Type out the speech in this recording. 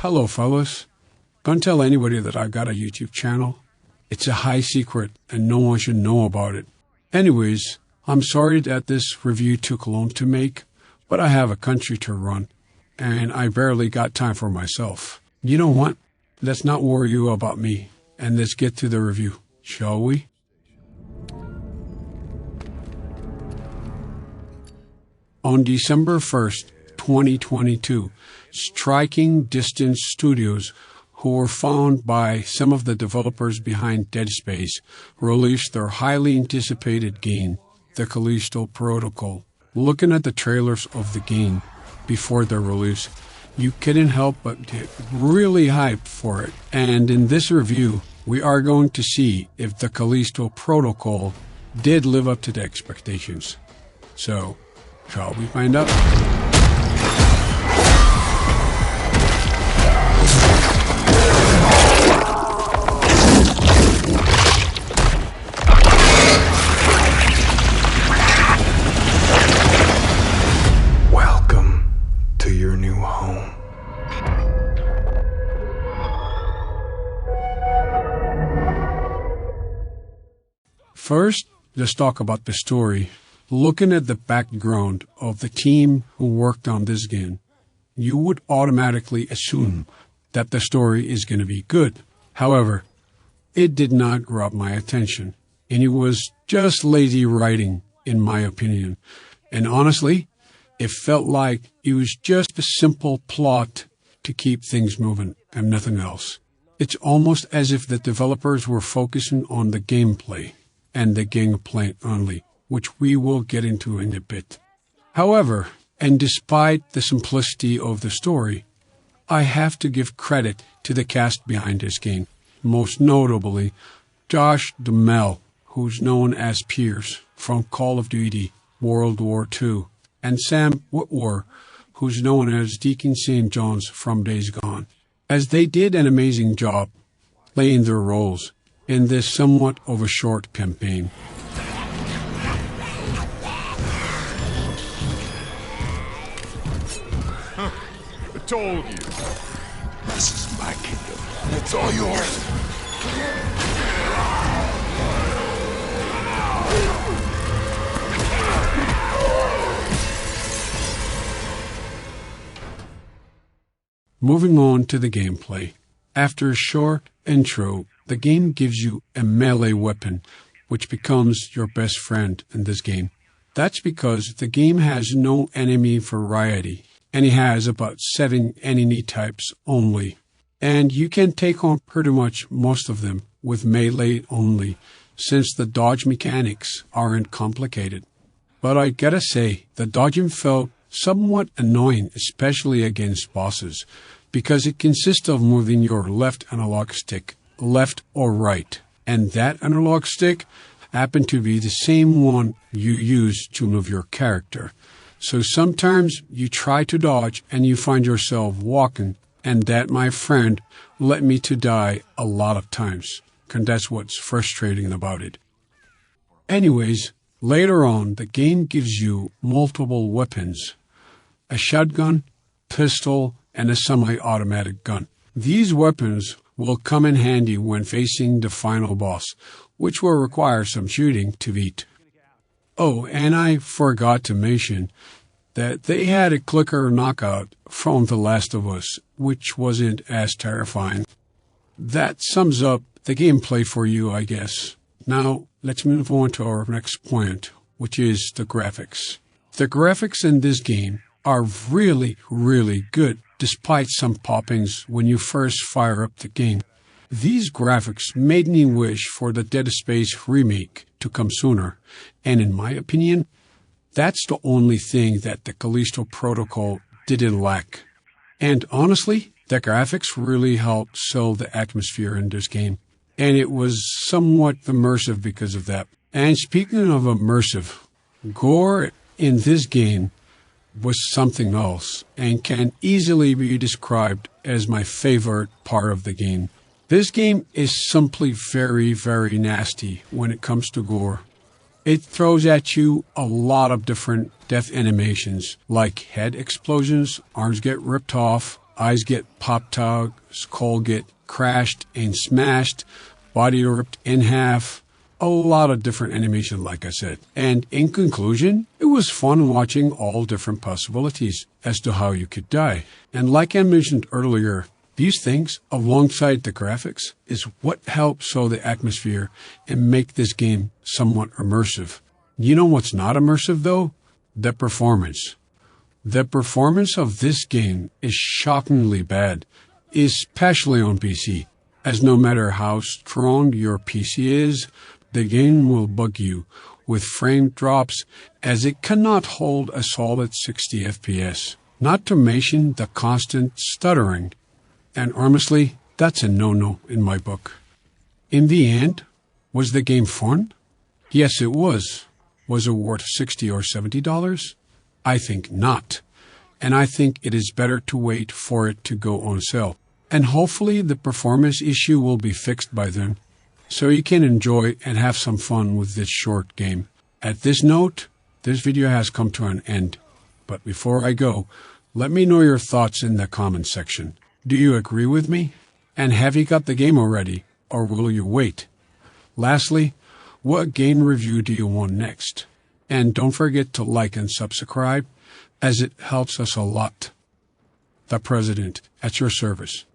Hello, fellas. Don't tell anybody that I got a YouTube channel. It's a high secret and no one should know about it. Anyways, I'm sorry that this review took long to make, but I have a country to run, and I barely got time for myself. You know what? Let's not worry you about me, and let's get to the review, shall we? On December 1st, 2022, Striking Distance Studios, who were found by some of the developers behind Dead Space, released their highly anticipated game, The Callisto Protocol. Looking at the trailers of the game before their release, you couldn't help but get really hyped for it. And in this review, we are going to see if The Callisto Protocol did live up to the expectations. So, shall we find out? First, let's talk about the story. Looking at the background of the team who worked on this game, you would automatically assume that the story is going to be good. However, it did not grab my attention, and it was just lazy writing, in my opinion. And honestly, it felt like it was just a simple plot to keep things moving and nothing else. It's almost as if the developers were focusing on the gameplay and the gameplay only, which we will get into in a bit. However, and despite the simplicity of the story, I have to give credit to the cast behind this game, most notably Josh Duhamel, who's known as Pierce from Call of Duty World War II, and Sam Witwer, who's known as Deacon St. John's from Days Gone, as they did an amazing job playing their roles in this somewhat of a short campaign. I told you. This is my kingdom. It's all yours. Moving on to the gameplay. After a short intro, the game gives you a melee weapon, which becomes your best friend in this game. That's because the game has no enemy variety, and it has about 7 enemy types only. And you can take on pretty much most of them with melee only, since the dodge mechanics aren't complicated. But I gotta say, the dodging felt somewhat annoying, especially against bosses, because it consists of moving your left analog stick left or right, and that analog stick happened to be the same one you use to move your character. So sometimes you try to dodge and you find yourself walking, and that, my friend, led me to die a lot of times, and that's what's frustrating about it. Anyways, later on, the game gives you multiple weapons: a shotgun, pistol, and a semi-automatic gun. These weapons will come in handy when facing the final boss, which will require some shooting to beat. Oh, and I forgot to mention that they had a clicker knockout from The Last of Us, which wasn't as terrifying. That sums up the gameplay for you, I guess. Now, let's move on to our next point, which is the graphics. The graphics in this game are really, really good, despite some poppings when you first fire up the game. These graphics made me wish for the Dead Space remake to come sooner, and in my opinion, that's the only thing that the Callisto Protocol didn't lack. And honestly, the graphics really helped sell the atmosphere in this game, and it was somewhat immersive because of that. And speaking of immersive, gore in this game was something else and can easily be described as my favorite part of the game. This game is simply very, very nasty when it comes to gore. It throws at you a lot of different death animations, like head explosions, arms get ripped off, Eyes get popped out, skull get crashed and smashed, body ripped in half. A lot of different animation, like I said. And in conclusion, it was fun watching all different possibilities as to how you could die. And like I mentioned earlier, these things, alongside the graphics, is what helps show the atmosphere and make this game somewhat immersive. You know what's not immersive, though? The performance. The performance of this game is shockingly bad, especially on PC, as no matter how strong your PC is, the game will bug you with frame drops as it cannot hold a solid 60 FPS. Not to mention the constant stuttering. And honestly, that's a no-no in my book. In the end, was the game fun? Yes, it was. Was it worth $60 or $70? I think not. And I think it is better to wait for it to go on sale. And hopefully the performance issue will be fixed by then, so you can enjoy and have some fun with this short game. At this note, this video has come to an end. But before I go, let me know your thoughts in the comments section. Do you agree with me? And have you got the game already, or will you wait? Lastly, what game review do you want next? And don't forget to like and subscribe, as it helps us a lot. The President, at your service.